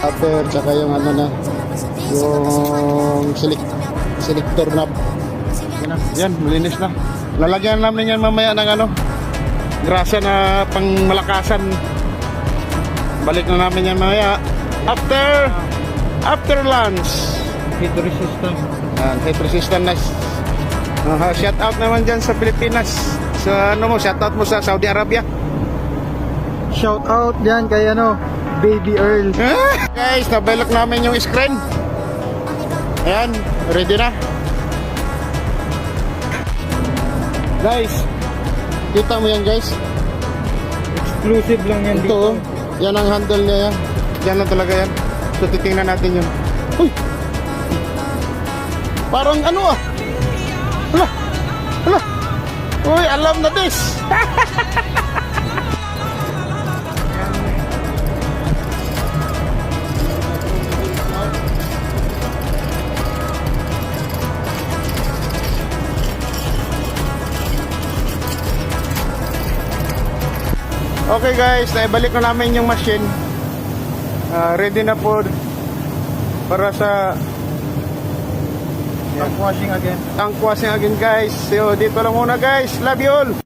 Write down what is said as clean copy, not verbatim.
Upper, tsaka yung ano na, yung selector knob. Yan, malinis na. Lalagyan namin yan mamaya ng ano, grasa na pang malakasan. Balik na namin yan mamaya after lunch. Heat resistant. Heat resistant na. Shout out naman dyan sa Pilipinas. Sa ano mo, shout out mo sa Saudi Arabia. Shout out yan kay ano, Baby Earl. Guys, nabalok namin yung screen. Ayan, ready na. Guys, kita mo yan guys. Exclusive lang yan Ito, dito. yan ang handle niya yan. Yan lang talaga yan. So titingnan natin yun. Uy! Parang ano ah. Hala! Hala! Uy, alam na this! Okay guys, naibalik na namin yung machine. Ready na po para sa Tank washing again. tank washing again guys. So dito lang muna guys. Love you all.